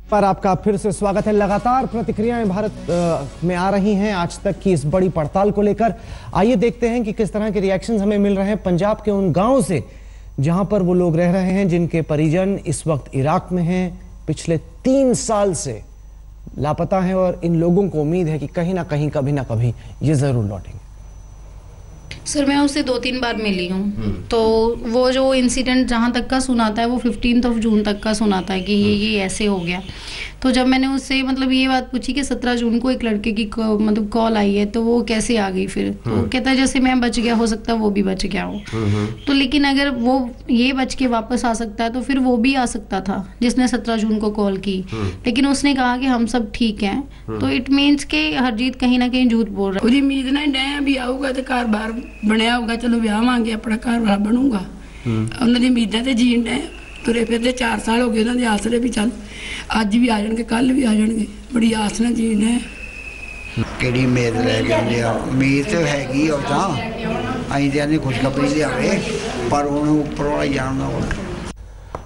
पर आपका फिर से स्वागत है। लगातार प्रतिक्रियाएं भारत में आ रही हैं आज तक की इस बड़ी पड़ताल को लेकर। आइए देखते हैं कि किस तरह के रिएक्शंस हमें मिल रहे हैं पंजाब के उन गांवों से जहां पर वो लोग रह रहे हैं जिनके परिजन इस वक्त इराक में हैं, पिछले 3 साल से लापता हैं और इन लोगों को उम्मीद है कि कहीं ना कहीं कभी ना कभी ये जरूर लौटेंगे। सर मैं उससे 2-3 बार मिली हूँ, तो वो जो इंसिडेंट जहाँ तक का सुनाता है वो 15 जून तक का सुनाता है कि ये ऐसे हो गया। तो जब मैंने उससे मतलब ये बात पूछी कि 17 जून को एक लड़के की मतलब कॉल आई है तो वो कैसे आ गई फिर, तो वो कहता है जैसे मैं बच गया, हो सकता है वो भी बच गया हो। तो लेकिन अगर वो ये बच के वापस आ सकता है तो फिर वो भी आ सकता था जिसने 17 जून को कॉल की, लेकिन उसने कहा कि हम सब ठीक हैं। तो इट मीन्स के हरजीत कहीं ना कहीं झूठ बोल रहा है। उम्मीद नहीं डे भी आऊगा तो घर बार बनया होगा, चलो विआहांगे अपना घर बार बनूगा। उन्होंने उम्मीदें तो जीन डे तुरे फिरते 4 साल हो गए उन्होंने आसरे भी चल अज भी आ जाएंगे कल भी आ जाएंगे, बड़ी आस ना जीन है। ਕਿਹੜੀ ਉਮੀਦ ਲੈ ਜਾਂਦੇ ਆ, ਉਮੀਦ ਤੇ ਹੈਗੀ ਉਹ ਤਾਂ ਅਸੀਂ ਤੇ ਆਨੇ ਖੁਸ਼ਖਬਰੀ ਲਿਆਵੇ ਪਰ ਉਹਨੂੰ ਉੱਪਰ ਵਾਲਾ ਹੀ ਜਾਣਦਾ ਹੋਣਾ।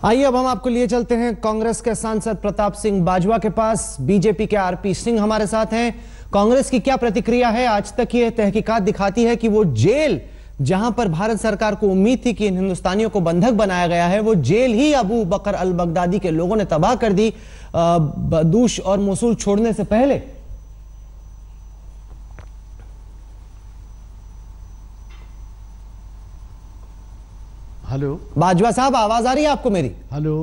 आइए अब हम आपको लिए चलते हैं कांग्रेस के सांसद प्रताप सिंह बाजवा के पास। बीजेपी के आरपी सिंह हमारे साथ हैं। कांग्रेस की क्या प्रतिक्रिया है? आज तक ये तहकीकात दिखाती है कि वो जेल जहां पर भारत सरकार को उम्मीद थी कि इन हिंदुस्तानियों को बंधक बनाया गया है, वो जेल ही अबू बकर अल बगदादी के लोगों ने तबाह कर दी बदूश और मोसूल छोड़ने से पहले। हेलो बाजवा साहब, आवाज आ रही है आपको मेरी? हेलो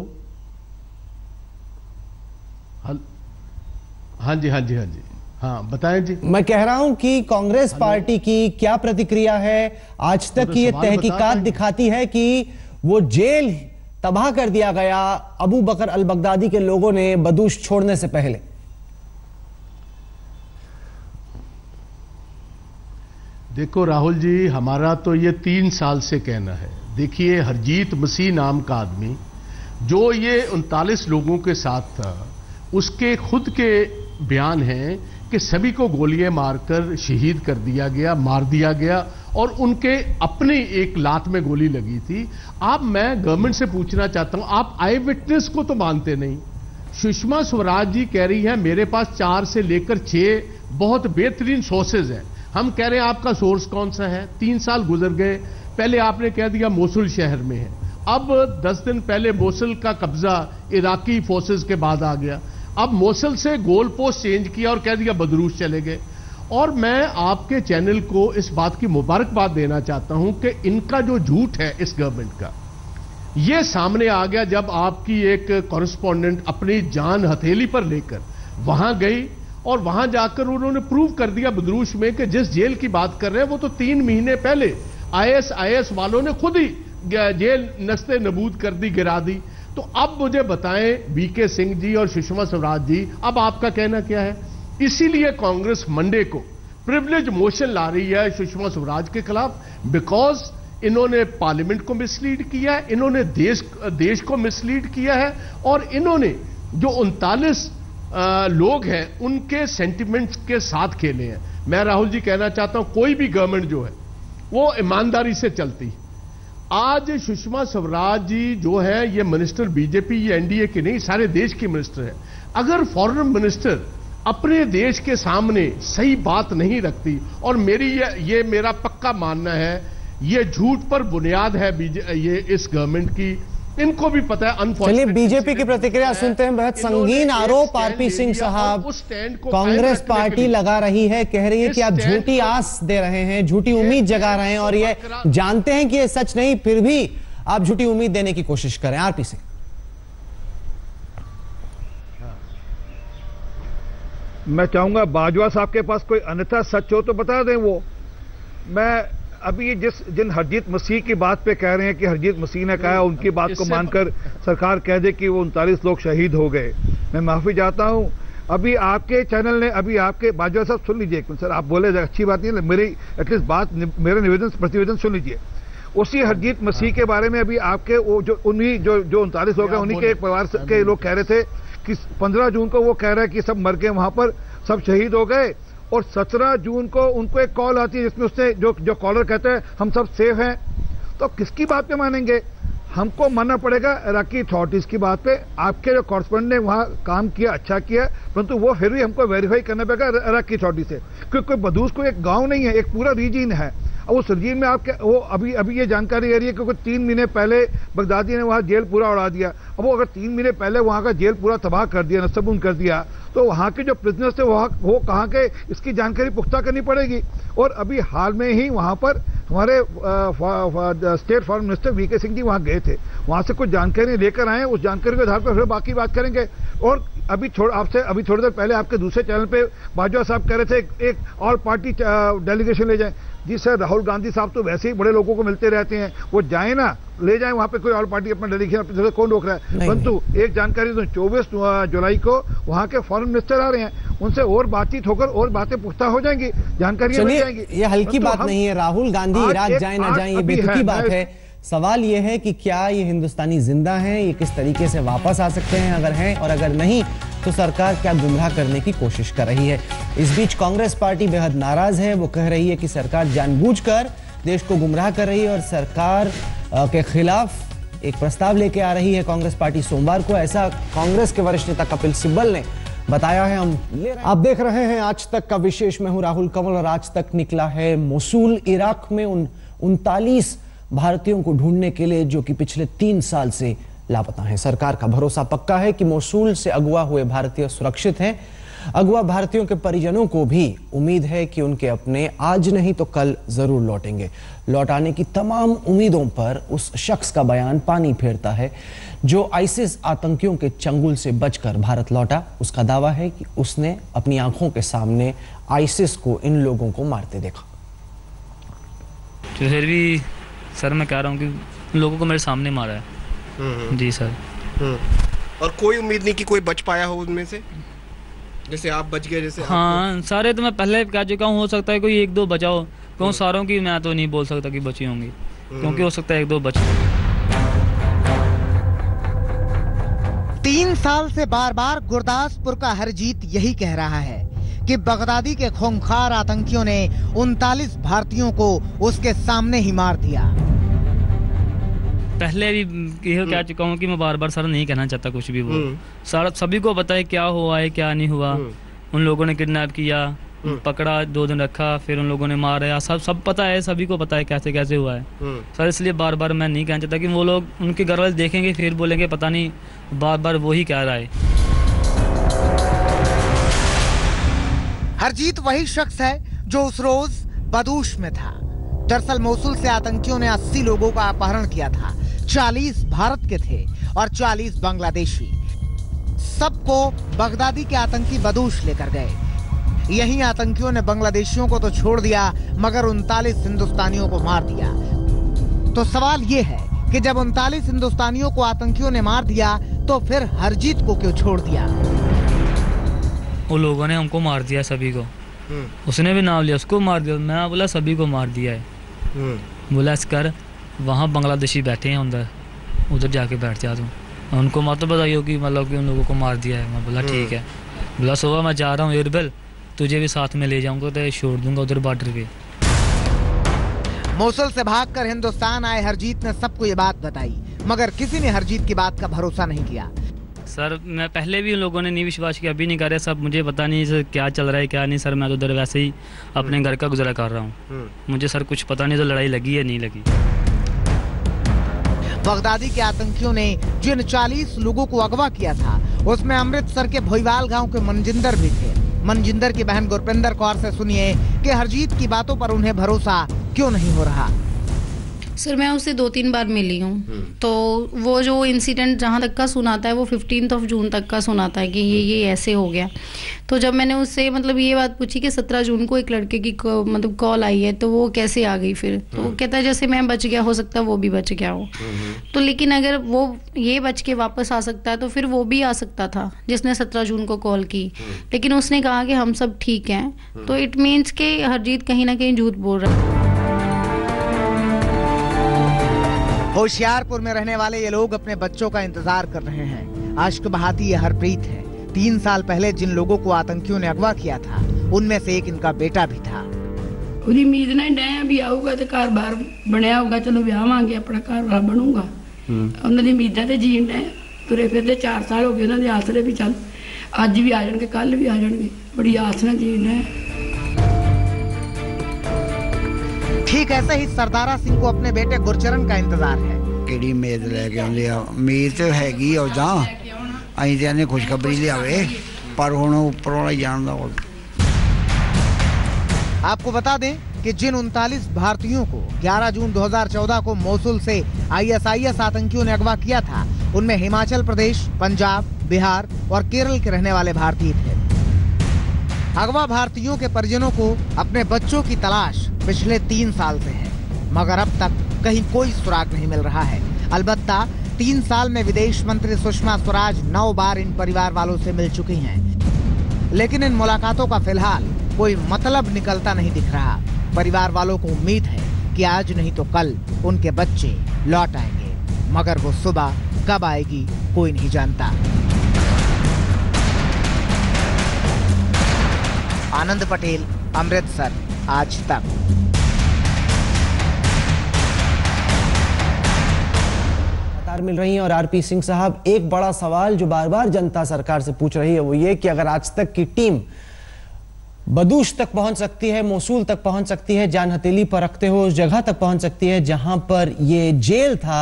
हाँ जी हाँ जी हाँ जी हाँ बताएं जी। मैं कह रहा हूं कि कांग्रेस पार्टी की क्या प्रतिक्रिया है? आज तक की ये तहकीकात दिखाती है कि वो जेल तबाह कर दिया गया अबू बकर अल बगदादी के लोगों ने बदूश छोड़ने से पहले। देखो राहुल जी, हमारा तो ये 3 साल से कहना है। देखिए, हरजीत मसीह नाम का आदमी जो ये 39 लोगों के साथ था, उसके खुद के बयान हैं कि सभी को गोलियां मारकर शहीद कर दिया गया, मार दिया गया और उनके अपने एक लात में गोली लगी थी। आप मैं गवर्नमेंट से पूछना चाहता हूं, आप आई विटनेस को तो मानते नहीं। सुषमा स्वराज जी कह रही है मेरे पास 4 से लेकर 6 बहुत बेहतरीन सोर्सेज हैं। हम कह रहे हैं आपका सोर्स कौन सा है? 3 साल गुजर गए, पहले आपने कह दिया मोसुल शहर में है, अब 10 दिन पहले मोसुल का कब्जा इराकी फोर्सेस के बाद आ गया, अब मोसुल से गोल पोस्ट चेंज किया और कह दिया बदरूश चले गए। और मैं आपके चैनल को इस बात की मुबारकबाद देना चाहता हूं कि इनका जो झूठ है इस गवर्नमेंट का, यह सामने आ गया जब आपकी एक कॉरेस्पॉन्डेंट अपनी जान हथेली पर लेकर वहां गई और वहां जाकर उन्होंने प्रूव कर दिया बदरूश में कि जिस जेल की बात कर रहे हैं वो तो 3 महीने पहले आईएस वालों ने खुद ही जेल नस्ते नबूद कर दी, गिरा दी। तो अब मुझे बताएं वीके सिंह जी और सुषमा स्वराज जी, अब आपका कहना क्या है? इसीलिए कांग्रेस मंडे को प्रिविलेज मोशन ला रही है सुषमा स्वराज के खिलाफ, बिकॉज इन्होंने पार्लियामेंट को मिसलीड किया है, इन्होंने देश को मिसलीड किया है और इन्होंने जो 39 लोग हैं उनके सेंटिमेंट्स के साथ खेले हैं। मैं राहुल जी कहना चाहता हूं, कोई भी गवर्नमेंट जो है वो ईमानदारी से चलती। आज सुषमा स्वराज जी जो है ये मिनिस्टर बीजेपी, ये एनडीए की नहीं, सारे देश की मिनिस्टर है। अगर फॉरेन मिनिस्टर अपने देश के सामने सही बात नहीं रखती, और ये मेरा पक्का मानना है ये झूठ पर बुनियाद है ये इस गवर्नमेंट की, इनको भी पता है। चलिए बीजेपी की प्रतिक्रिया सुनते हैं। बहुत संगीन आरोप आरपी सिंह साहब, कांग्रेस पार्टी लगा रही है, कह रही है कि आप झूठी आस दे रहे हैं, झूठी उम्मीद जगा रहे हैं और ये जानते हैं कि ये सच नहीं, फिर भी आप झूठी उम्मीद देने की कोशिश करें। आरपी सिंह, मैं चाहूंगा बाजवा साहब के पास कोई अन्यथा सच हो तो बता दें। वो मैं अभी जिन हरजीत मसीह की बात पे कह रहे हैं कि हरजीत मसीह ने कहा, उनकी बात को मानकर सरकार कह दे कि वो 39 लोग शहीद हो गए, मैं माफी चाहता हूं। अभी आपके चैनल ने, अभी आपके बाजवा साहब सुन लीजिए सर, आप बोले अच्छी बात नहीं है, मेरी एटलीस्ट बात, मेरे प्रतिवेदन सुन लीजिए। उसी हरजीत मसीह के बारे में अभी आपके वो जो 39 लोग हैं उन्हीं के परिवार के लोग कह रहे थे कि 15 जून को वो कह रहे हैं कि सब मर गए, वहां पर सब शहीद हो गए, और 17 जून को उनको एक कॉल आती है जिसमें उससे जो कॉलर कहते हैं हम सब सेफ हैं। तो किसकी बात पे मानेंगे? हमको मानना पड़ेगा इराकी अथॉरिटीज की बात पे। आपके जो कॉरेस्पॉन्डेंट ने वहाँ काम किया, अच्छा किया, परंतु वो फिर भी हमको वेरीफाई करना पड़ेगा इराकी अथॉरिटी से, क्योंकि बदूस कोई एक गांव नहीं है, एक पूरा रीजन है। और उस रीजन में आपके वो अभी ये जानकारी आ रही है कि 3 महीने पहले बगदादी ने वहाँ जेल पूरा उड़ा दिया। अब वो अगर 3 महीने पहले वहाँ का जेल पूरा तबाह कर दिया, नस्तबुन कर दिया, तो वहाँ के जो प्रिजनर्स थे वो कहाँ के, इसकी जानकारी पुख्ता करनी पड़ेगी। और अभी हाल में ही वहाँ पर हमारे state foreign minister VK Singh ji वहाँ गए थे, वहाँ से कुछ जानकारी लेकर आए, उस जानकारी के आधार पर फिर बाकी बात करेंगे। और अभी थोड़ी देर पहले आपके दूसरे चैनल पे बाजवा साहब कह रहे थे एक ऑल पार्टी डेलीगेशन ले जाएं। जी सर, राहुल गांधी साहब तो वैसे ही बड़े लोगों को मिलते रहते हैं, वो जाए ना, ले जाएं वहाँ पे कोई ऑल पार्टी अपना डेलीगेशन, अपनी तरफ कौन रोक रहा है। परंतु एक जानकारी तो 24 जुलाई को वहाँ के फॉरेन मिनिस्टर आ रहे हैं, उनसे और बातचीत होकर और बातें पुख्ता हो जाएंगी, जानकारियां मिल जाएंगी। ये हल्की बात नहीं है, राहुल गांधी इराक जाए ना जाए ये बेतुकी बात है। सवाल ये है कि क्या ये हिंदुस्तानी जिंदा हैं, ये किस तरीके से वापस आ सकते हैं, अगर हैं, और अगर नहीं तो सरकार क्या गुमराह करने की कोशिश कर रही है। इस बीच कांग्रेस पार्टी बेहद नाराज है, वो कह रही है कि सरकार जानबूझकर देश को गुमराह कर रही है और सरकार के खिलाफ एक प्रस्ताव लेके आ रही है कांग्रेस पार्टी सोमवार को। ऐसा कांग्रेस के वरिष्ठ नेता कपिल सिब्बल ने बताया है। आप देख रहे हैं आज तक का विशेष, मैं हूं राहुल कंवल और आज तक निकला है मोसूल इराक में 39 भारतीयों को ढूंढने के लिए जो कि पिछले 3 साल से लापता हैं। सरकार का भरोसा पक्का है कि मोसूल से अगवा हुए भारतीय सुरक्षित हैं। अगवा भारतीयों के परिजनों को भी उम्मीद है कि उनके अपने आज नहीं तो कल जरूर लौटेंगे। लौट आने की तमाम उम्मीदों पर उस शख्स का बयान पानी फेरता है जो आईसिस आतंकियों के चंगुल से बचकर भारत लौटा। उसका दावा है कि उसने अपनी आंखों के सामने आईसिस को इन लोगों को मारते देखा। तो फिर भी सर मैं कह रहा हूँ कि लोगों को मेरे सामने मारा है। जी सर। और कोई उम्मीद नहीं कि कोई बच पाया हो उनमें से, जैसे आप बच गए जैसे? हाँ, सारे तो मैं पहले कह चुका हूँ, हो सकता है कोई 1-2 बचाओ, क्यों सारों की मैं तो नहीं बोल सकता कि बची होंगी, क्योंकि हो सकता है 1-2 बच। 3 साल से बार बार गुरदासपुर का हरजीत यही कह रहा है कि बगदादी के खूंखार आतंकियों ने 39 भारतीयों को उसके सामने ही मार दिया। पहले भी यह कह चुका हूँ कि मैं बार बार सर नहीं कहना चाहता कुछ भी, वो सारा सभी को पता है क्या हुआ है क्या नहीं हुआ। उन लोगों ने किडनैप किया, पकड़ा, 2 दिन रखा, फिर उन लोगों ने मारा, सब पता है, सभी को पता है कैसे कैसे हुआ है सर। इसलिए बार बार मैं नहीं कहना चाहता कि वो लोग, उनके घर वाले देखेंगे फिर बोलेंगे पता नहीं बार बार वही कह रहा है। हरजीत वही शख्स है जो उस रोज बदूश में था। दरअसल मोसुल से आतंकियों ने 80 लोगों का अपहरण किया था। 40 भारत के थे और 40 बांग्लादेशी। सबको बगदादी के आतंकी बदूश लेकर गए। यही आतंकियों ने बांग्लादेशियों को तो छोड़ दिया मगर 39 हिंदुस्तानियों को मार दिया। तो सवाल ये है कि जब 39 हिंदुस्तानियों को आतंकियों ने मार दिया तो फिर हरजीत को क्यों छोड़ दिया? वो लोगों ने हमको मार दिया सभी को। उसने भी नाम लिया, उसको मार दिया। मैं बोला सभी को मार दिया है। बोला इसकर वहाँ बांग्लादेशी बैठे हैं अंदर, उधर जाके बैठ जा तुम, उनको मत बताइयो कि मतलब कि उन लोगों को मार दिया है। मैं बोला ठीक है। बोला सुबह मैं जा रहा हूँ एयरबेल, तुझे भी साथ में ले जाऊंगा तो छोड़ दूंगा उधर बॉर्डर पे। मोसुल से भागकर हिंदुस्तान आए हरजीत ने सबको ये बात बताई मगर किसी ने हरजीत की बात का भरोसा नहीं किया। सर मैं पहले भी उन लोगों ने नहीं विश्वास किया, अभी नहीं कर रहे सब। मुझे पता नहीं सर क्या चल रहा है क्या नहीं सर। मैं तो उधर वैसे ही अपने घर का गुजारा कर रहा हूँ। मुझे सर कुछ पता नहीं तो लड़ाई लगी है नहीं लगी। बगदादी के आतंकियों ने जिन 40 लोगों को अगवा किया था उसमें अमृतसर के भोईवाल गांव के मनजिंदर भी थे। मनजिंदर की बहन गुरपिंदर कौर से सुनिए कि हरजीत की बातों पर उन्हें भरोसा क्यों नहीं हो रहा। सर मैं उससे 2-3 बार मिली हूँ, तो वो जो इंसिडेंट जहाँ तक का सुनाता है वो 15 जून तक का सुनाता है कि ये ऐसे हो गया। तो जब मैंने उससे मतलब ये बात पूछी कि 17 जून को एक लड़के की मतलब कॉल आई है तो वो कैसे आ गई फिर, तो वो कहता है जैसे मैं बच गया, हो सकता है वो भी बच गया हो। तो लेकिन अगर वो ये बच के वापस आ सकता है तो फिर वो भी आ सकता था जिसने 17 जून को कॉल की, लेकिन उसने कहा कि हम सब ठीक हैं। तो इट मीन्स के हरजीत कहीं ना कहीं झूठ बोल रहा है। होशियारपुर में रहने वाले ये लोग अपने बच्चों का इंतजार कर रहे हैं। आशिक बहाती ये हरप्रीत है। 3 साल पहले जिन लोगों को आतंकियों ने अगवा किया था उनमें से एक इनका बेटा भी था। उम्मीद नहीं डे भी आऊगा तो कार बार बनया होगा, चलो ब्यावांगे, अपना कार बार बनूंगा। ਉਹਨਾਂ ਦੀ ਉਮੀਦਾਂ ਤੇ ਜੀਣ ਰਹੇ ਤੁਰੇ ਫਿਰਦੇ 4 ਸਾਲ ਹੋ ਗਏ ਉਹਨਾਂ ਦੇ ਆਸਰੇ ਵੀ ਚੱਲ ਅੱਜ ਵੀ ਆ ਜਾਣਗੇ ਕੱਲ ਵੀ ਆ ਜਾਣਗੇ बड़ी आस ना जीण रहे। ठीक ऐसे ही सरदारा सिंह को अपने बेटे गुरचरण का इंतजार है। ਕਿਹੜੀ ਉਮੀਦ ਲੈ ਕੇ ਆਉਂਦੇ ਆ ਉਮੀਦ ਤੇ ਹੈਗੀ ਆ ਉਦਾਂ ਅਸੀਂ ਤੇ ਆਨੇ ਖੁਸ਼ਖਬਰੀ ਲਿਆਵੇ ਪਰ ਹੁਣ ਉੱਪਰ ਵਾਲਾ ਜਾਣਦਾ। आपको बता दें कि जिन 39 भारतीयों को 11 जून 2014 को मोसुल से ISIS आतंकियों ने अगवा किया था उनमें हिमाचल प्रदेश, पंजाब, बिहार और केरल के रहने वाले भारतीय थे। अगवा भारतीयों के परिजनों को अपने बच्चों की तलाश पिछले 3 साल से है मगर अब तक कहीं कोई सुराग नहीं मिल रहा है। अलबत्ता 3 साल में विदेश मंत्री सुषमा स्वराज 9 बार इन परिवार वालों से मिल चुकी हैं लेकिन इन मुलाकातों का फिलहाल कोई मतलब निकलता नहीं दिख रहा। परिवार वालों को उम्मीद है कि आज नहीं तो कल उनके बच्चे लौट आएंगे मगर वो सुबह कब आएगी कोई नहीं जानता। आनंद पटेल, अमृतसर, आज तक। मिल रही हैं और आरपी सिंह साहब, एक बड़ा सवाल जो बार बार जनता सरकार से पूछ रही है वो ये कि अगर आज तक की टीम बदूश तक पहुंच सकती है, मोसूल तक पहुंच सकती है, जान हथेली पर रखते हो उस जगह तक पहुंच सकती है जहां पर ये जेल था,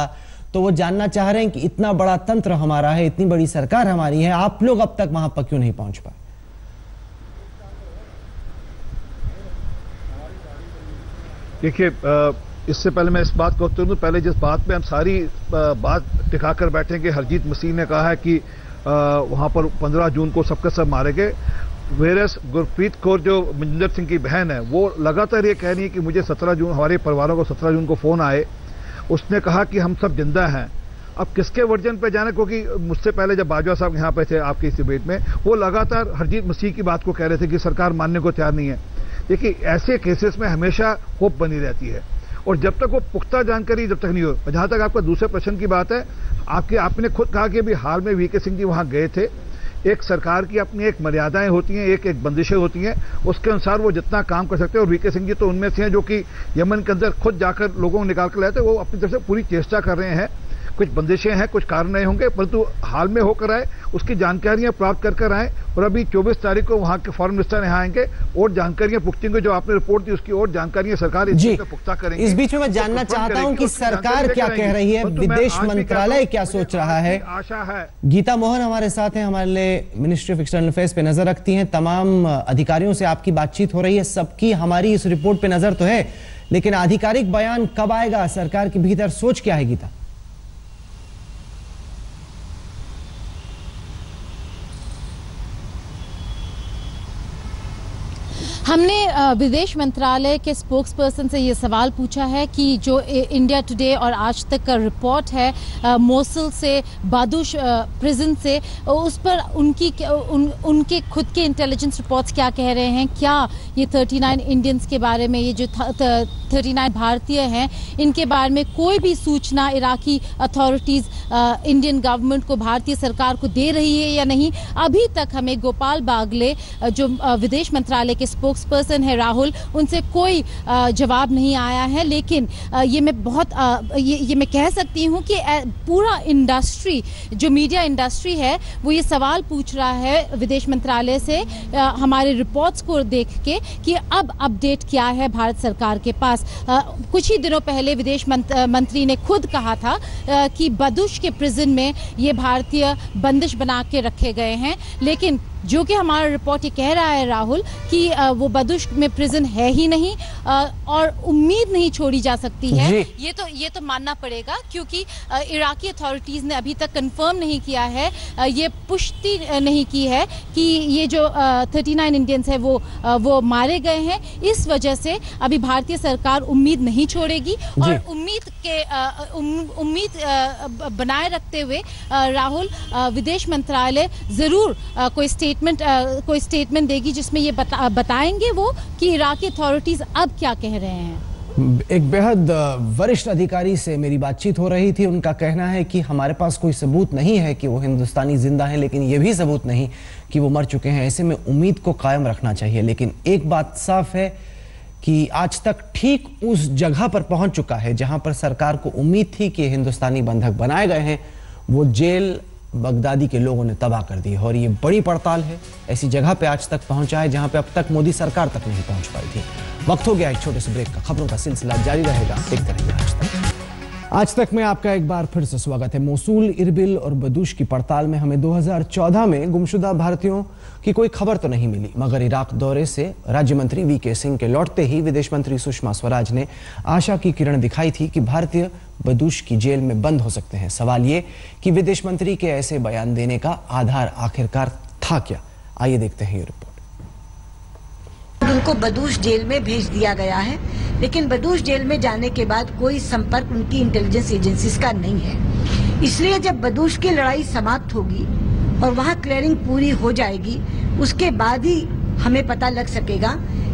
तो वो जानना चाह रहे हैं कि इतना बड़ा तंत्र हमारा है, इतनी बड़ी सरकार हमारी है, आप लोग अब तक वहां पर क्यों नहीं पहुंच पाए? देखिए, इससे पहले मैं इस बात को उत्तर दूं, पहले जिस बात पे हम सारी बात टिकाकर बैठे कि हरजीत मसीह ने कहा है कि वहां पर 15 जून को सबके सब मारे गए, वेरस गुरप्रीत कौर जो मनजिंदर सिंह की बहन है वो लगातार ये कह रही है कि मुझे 17 जून हमारे परिवारों को 17 जून को फोन आए, उसने कहा कि हम सब जिंदा हैं। अब किसके वर्जन पे जाना, क्योंकि मुझसे पहले जब बाजवा साहब यहाँ पे थे आपकी इस डिबेट में, वो लगातार हरजीत मसीह की बात को कह रहे थे कि सरकार मानने को तैयार नहीं है। देखिए, ऐसे केसेस में हमेशा होप बनी रहती है और जब तक वो पुख्ता जानकारी जब तक नहीं हो। जहां तक आपका दूसरे प्रश्न की बात है, आपने खुद कहा कि अभी हाल में वीके सिंह जी वहां गए थे। एक सरकार की अपनी एक मर्यादाएं होती हैं, एक बंदिशें होती हैं, उसके अनुसार वो जितना काम कर सकते हैं और वीके सिंह जी तो उनमें से हैं जो कि यमन के अंदर खुद जाकर लोगों को निकाल कर लाए थे। वो अपनी तरफ से पूरी चेष्टा कर रहे हैं, कुछ बंदिशें हैं, कुछ कारण नहीं होंगे, परंतु हाल में होकर आए उसकी जानकारियां प्राप्त कर आए और अभी 24 तारीख को वहां के फॉरेन मिनिस्टर यहाँ आएंगे और जानकारियां पुख्ती को जो आपने रिपोर्ट दी उसकी और जानकारियां सरकार पुख्ता करेंगे। इस बीच में मैं जानना चाहता हूं कि सरकार क्या कह रही है, विदेश मंत्रालय क्या सोच रहा है। आशा है गीता मोहन हमारे साथ हैं, हमारे लिए मिनिस्ट्री ऑफ एक्सटर्नल अफेयर्स पे नजर रखती हैं, तमाम अधिकारियों से आपकी बातचीत हो रही है, सबकी हमारी इस रिपोर्ट पे नजर तो है, लेकिन आधिकारिक बयान कब आएगा, सरकार के भीतर सोच क्या है गीता? हमने विदेश मंत्रालय के स्पोक्स पर्सन से ये सवाल पूछा है कि जो इंडिया टुडे और आज तक का रिपोर्ट है मोसुल से बादूश प्रिजन से, उस पर उनके खुद के इंटेलिजेंस रिपोर्ट्स क्या कह रहे हैं। क्या ये 39 इंडियंस के बारे में, ये जो 39 भारतीय हैं, इनके बारे में कोई भी सूचना इराकी अथॉरिटीज़ इंडियन गवर्नमेंट को, भारतीय सरकार को दे रही है या नहीं। अभी तक हमें गोपाल बागले जो विदेश मंत्रालय के स्पोक्स पर्सन है राहुल, उनसे कोई जवाब नहीं आया है। लेकिन ये मैं कह सकती हूँ कि पूरा इंडस्ट्री, जो मीडिया इंडस्ट्री है, वो ये सवाल पूछ रहा है विदेश मंत्रालय से हमारे रिपोर्ट्स को देख के कि अब अपडेट क्या है भारत सरकार के पास। कुछ ही दिनों पहले विदेश मंत्री ने खुद कहा था कि बदूश के प्रिजन में ये भारतीय बंदिश बना के रखे गए हैं, लेकिन जो कि हमारा रिपोर्ट ये कह रहा है राहुल कि वो बदूश में प्रिजन है ही नहीं और उम्मीद नहीं छोड़ी जा सकती है। ये तो मानना पड़ेगा क्योंकि इराकी अथॉरिटीज ने अभी तक कंफर्म नहीं किया है, ये पुष्टि नहीं की है कि ये जो 39 इंडियंस है वो मारे गए हैं। इस वजह से अभी भारतीय सरकार उम्मीद नहीं छोड़ेगी और उम्मीद बनाए रखते हुए राहुल विदेश मंत्रालय जरूर कोई स्टेटमेंट देगी जिसमें ये बताएंगे वो कि इराकी अथॉरिटीज अब क्या कह रहे हैं। एक बेहद वरिष्ठ अधिकारी से मेरी बातचीत हो रही थी, उनका कहना है कि हमारे पास कोई सबूत नहीं है कि वो हिंदुस्तानी जिंदा हैं, लेकिन ये भी सबूत नहीं कि वो मर चुके हैं। ऐसे में उम्मीद को कायम रखना चाहिए। लेकिन एक बात साफ है कि आज तक ठीक उस जगह पर पहुंच चुका है जहां पर सरकार को उम्मीद थी कि हिंदुस्तानी बंधक बनाए गए हैं, वो जेल बगदादी के लोगों ने तबाह कर दी है। और ये बड़ी पड़ताल है, ऐसी जगह पे आज तक पहुंचा है जहां पे अब तक मोदी सरकार तक नहीं पहुंच पाई थी। वक्त हो गया एक छोटे से ब्रेक का, खबरों का सिलसिला जारी रहेगा, देखते रहिए आज तक में आपका एक बार फिर से स्वागत है। मोसूल, इरबिल और बदूश की पड़ताल में हमें 2014 में गुमशुदा भारतीयों की कोई खबर तो नहीं मिली, मगर इराक दौरे से राज्य मंत्री वीके सिंह के लौटते ही विदेश मंत्री सुषमा स्वराज ने आशा की किरण दिखाई थी कि भारतीय बदूश की जेल में बंद हो सकते हैं। सवाल ये कि विदेश मंत्री के ऐसे बयान देने का आधार आखिरकार था क्या? आइए देखते हैं ये रिपोर्ट। उनको बदूश जेल में भेज दिया गया है, लेकिन बदूश जेल में जाने के बाद कोई संपर्क उनकी इंटेलिजेंस एजेंसीज का नहीं है। इसलिए जब बदूश की लड़ाई समाप्त होगी और वहाँ क्लियरिंग पूरी हो जाएगी, उसके बाद ही हमें पता लग सकेगा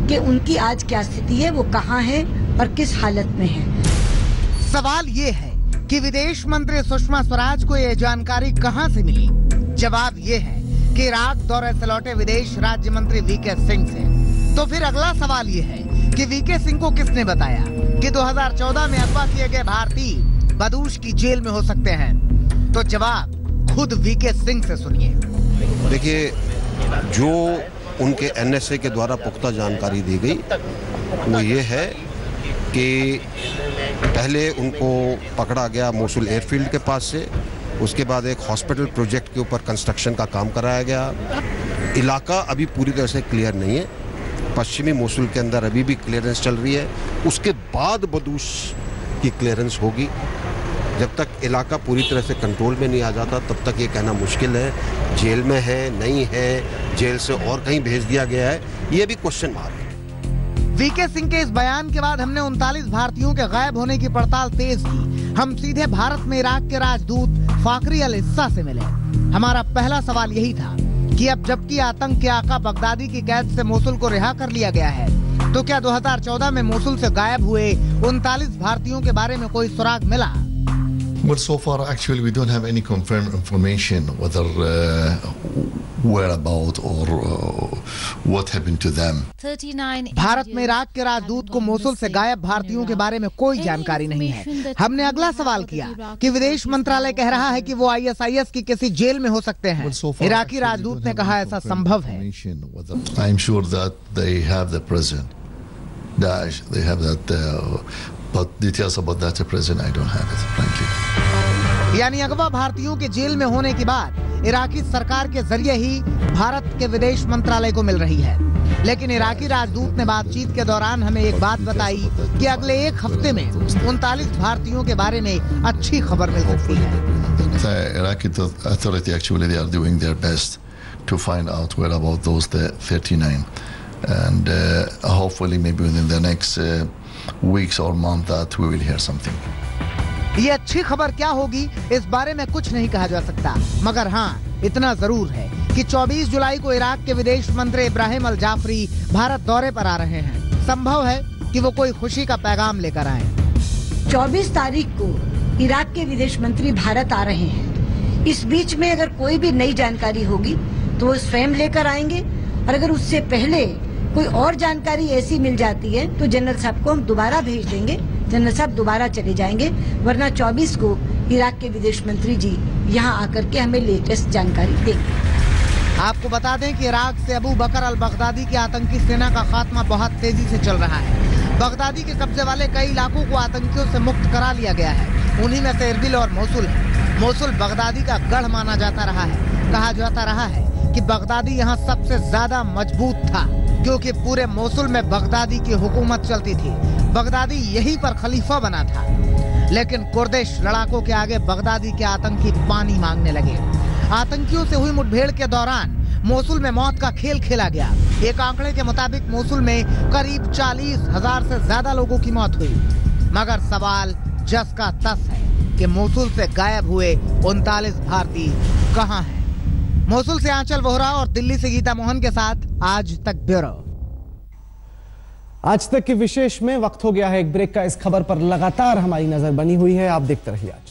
कि उनकी आज क्या स्थिति है, वो कहाँ है और किस हालत में है। सवाल ये है कि विदेश मंत्री सुषमा स्वराज को ये जानकारी कहाँ से मिली? जवाब ये है कि इराक दौरे से लौटे विदेश राज्य मंत्री वीके सिंह से। तो फिर अगला सवाल ये है कि वीके सिंह को किसने बताया कि 2014 में अगवा किए गए भारतीय बदूश की जेल में हो सकते हैं? तो जवाब खुद वीके सिंह से सुनिए। देखिए, जो उनके एनएसए के द्वारा पुख्ता जानकारी दी गई वो ये है कि पहले उनको पकड़ा गया मोसुल एयरफील्ड के पास से, उसके बाद एक हॉस्पिटल प्रोजेक्ट के ऊपर कंस्ट्रक्शन का काम कराया गया। इलाका अभी पूरी तरह से क्लियर नहीं है, पश्चिमी मोसुल के अंदर अभी भी क्लियरेंस चल रही है। उसके बाद बदूश की क्लियरेंस होगी। जब तक इलाका पूरी तरह से कंट्रोल में नहीं आ जाता तब तक ये कहना मुश्किल है जेल में है नहीं है, जेल से और कहीं भेज दिया गया है, ये भी क्वेश्चन मार्क है। वीके सिंह के इस बयान के बाद हमने 39 भारतीयों के गायब होने की पड़ताल तेज की। हम सीधे भारत में इराक के राजदूत फाखरी अल इस्सा से मिले। हमारा पहला सवाल यही था कि अब जबकि आतंक के आका बगदादी की कैद से मोसुल को रिहा कर लिया गया है, तो क्या 2014 में मोसुल से गायब हुए 39 भारतीयों के बारे में कोई सुराग मिला? Well, so far, actually, we don't have any confirmed information whether whereabout or what happened to them. Bharat में इराक के राजदूत को मोसुल से गायब भारतीयों के बारे में कोई जानकारी नहीं है। हमने अगला सवाल किया कि विदेश मंत्रालय कह रहा है कि वो ISIS की किसी जेल में हो सकते हैं। इराकी राजदूत ने कहा ऐसा संभव है। I am sure that they have the prison. Daesh, they have that. But details about that present, I don't have it, frankly. यानी अगवा भारतीयों के जेल में होने के बाद इराकी सरकार के जरिए ही भारत के विदेश मंत्रालय को मिल रही है। लेकिन इराकी राजदूत ने बातचीत के दौरान हमें एक बात बताई कि अगले एक हफ्ते में 39 भारतीयों के बारे में अच्छी खबर मिल सकती है। The Iraqi authority actually they are doing their best to find out where about those 39, and hopefully maybe within the next weeks or month that we will hear something. ये अच्छी खबर क्या होगी इस बारे में कुछ नहीं कहा जा सकता, मगर हाँ इतना जरूर है कि 24 जुलाई को इराक के विदेश मंत्री इब्राहिम अल जाफरी भारत दौरे पर आ रहे हैं। संभव है कि वो कोई खुशी का पैगाम लेकर आए। 24 तारीख को इराक के विदेश मंत्री भारत आ रहे हैं। इस बीच में अगर कोई भी नई जानकारी होगी तो वो स्वयं लेकर आएंगे, और अगर उससे पहले कोई और जानकारी ऐसी मिल जाती है तो जनरल साहब को हम दोबारा भेज देंगे। जनरल साहब दोबारा चले जाएंगे, वरना 24 को इराक के विदेश मंत्री जी यहाँ आकर के हमें लेटेस्ट जानकारी देंगे। आपको बता दें कि इराक से अबू बकर अल बगदादी की आतंकी सेना का खात्मा बहुत तेजी से चल रहा है। बगदादी के कब्जे वाले कई इलाकों को आतंकियों से मुक्त करा लिया गया है। उन्हीं में से इरबिल और मोसुल है। मोसुल बगदादी का गढ़ माना जाता रहा है। कहा जाता रहा है कि बगदादी यहाँ सबसे ज्यादा मजबूत था, क्योंकि पूरे मोसुल में बगदादी की हुकूमत चलती थी। बगदादी यहीं पर खलीफा बना था। लेकिन कुर्दिश लड़ाकों के आगे बगदादी के आतंकी पानी मांगने लगे। आतंकियों से हुई मुठभेड़ के दौरान मोसुल में मौत का खेल खेला गया। एक आंकड़े के मुताबिक मोसुल में करीब 40,000 से ज्यादा लोगों की मौत हुई। मगर सवाल जस का तस है कि मोसुल से गायब हुए 39 भारतीय कहाँ हैं? मोसुल से आंचल वोहरा और दिल्ली से गीता मोहन के साथ आज तक ब्यूरो। आज तक के विशेष में वक्त हो गया है एक ब्रेक का। इस खबर पर लगातार हमारी नजर बनी हुई है, आप देखते रहिए आज।